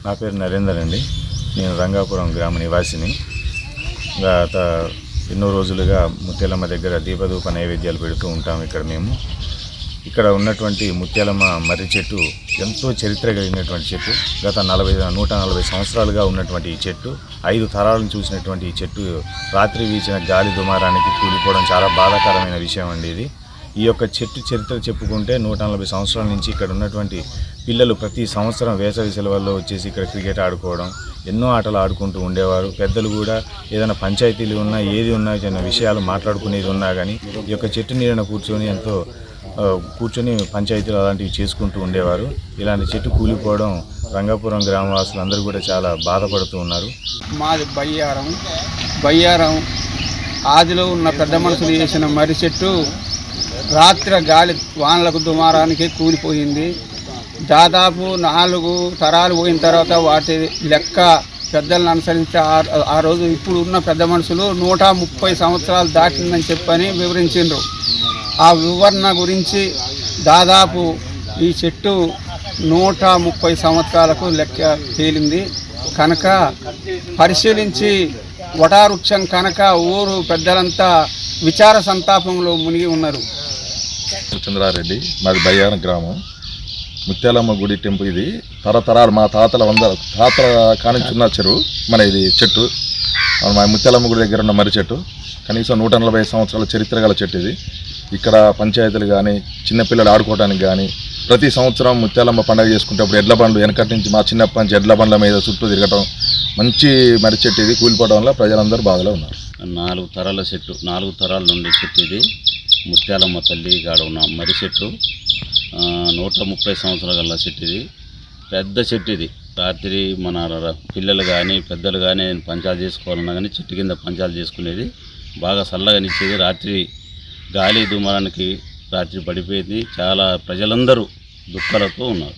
నా పేరు నరేందర్ అండి. నేను రంగాపురం గ్రామ నివాసిని. గత ఎన్నో రోజులుగా ముత్యాలమ్మ దగ్గర దీపధూప నైవేద్యాలు పెడుతూ ఉంటాం. ఇక్కడ ఉన్నటువంటి ముత్యాలమ్మ మర్రి చెట్టు ఎంతో చరిత్ర కలిగినటువంటి చెట్టు. గత 140 సంవత్సరాలుగా ఉన్నటువంటి ఈ చెట్టు, 5 తరాలను చూసినటువంటి ఈ చెట్టు రాత్రి వీచిన గాలి దుమారానికి కూలిపోవడం చాలా బాధాకరమైన విషయం అండి. ఈ యొక్క చెట్టు చరిత్ర చెప్పుకుంటే 140 సంవత్సరాల నుంచి ఇక్కడ ఉన్నటువంటి పిల్లలు ప్రతి సంవత్సరం వేసవి సెలవుల్లో వచ్చేసి ఇక్కడ క్రికెట్ ఆడుకోవడం, ఎన్నో ఆటలు ఆడుకుంటూ ఉండేవారు. పెద్దలు కూడా ఏదైనా పంచాయతీలు ఉన్నా, ఏది ఉన్నా, చిన్న విషయాలు మాట్లాడుకునేది ఉన్నా కానీ ఈ యొక్క చెట్టు నీడన కూర్చొని పంచాయతీలు అలాంటివి చేసుకుంటూ ఉండేవారు. ఇలాంటి చెట్టు కూలిపోవడం రంగాపురం గ్రామవాసులు అందరూ కూడా చాలా బాధపడుతూ ఉన్నారు. మాది బయ్యారం ఆదిలో ఉన్న పెద్ద మనుషులు చేసిన మర్రి చెట్టు రాత్రి గాలి వానలకు దుమారానికి కూలిపోయింది. దాదాపు 4 తరాలు పోయిన తర్వాత వాటి లెక్క పెద్దలను అనుసరించి ఆ రోజు ఇప్పుడు ఉన్న పెద్ద మనుషులు 130 సంవత్సరాలు దాటిందని చెప్పని వివరించిండ్రు. ఆ వివరణ గురించి దాదాపు ఈ చెట్టు 130 సంవత్సరాలకు లెక్క తేలింది కనుక పరిశీలించి వటావృక్షం కనుక ఊరు పెద్దలంతా విచార సంతాపంలో మునిగి ఉన్నారు. చంద్రారెడ్డి, మాది బయ్యారం గ్రామం. ముత్యాలమ్మ గుడి టెంపుల్ ఇది తరతరాలు మా తాతల కానించున్న చెరువు ఇది చెట్టు. మా ముత్యాలమ్మ గుడి దగ్గర ఉన్న మర్రి చెట్టు కనీసం 140 సంవత్సరాల చరిత్ర గల చెట్టు ఇది. ఇక్కడ పంచాయతీలు కానీ చిన్నపిల్లలు ఆడుకోవడానికి కానీ ప్రతి సంవత్సరం ముత్యాలమ్మ పండుగ చేసుకునేటప్పుడు ఎడ్ల బండ్లు వెనకటి నుంచి మా చిన్నప్పటి నుంచి ఎడ్ల బండ్ల మీద చుట్టూ తిరగటం మంచి మర్రి చెట్టు ఇది. కూలిపోవడం వల్ల ప్రజలందరూ బాధలో ఉన్నారు. 4 తరాల చెట్టు, 4 తరాల నుండి చెట్టు ఇది. ముత్యాలమ్మ తల్లి కాడ ఉన్న మర్రి చెట్టు 130 సంవత్సరాల గల చెట్టు ఇది. పెద్ద చెట్టు ఇది. రాత్రి మన పిల్లలు కానీ పెద్దలు కానీ పంచాలు చేసుకోవాలన్నా కానీ చెట్టు కింద పంచాలు చేసుకునేది. బాగా చల్లగానిచ్చేది. రాత్రి గాలి దుమారానికి రాత్రి పడిపోయింది. చాలా ప్రజలందరూ దుఃఖాలతో ఉన్నారు.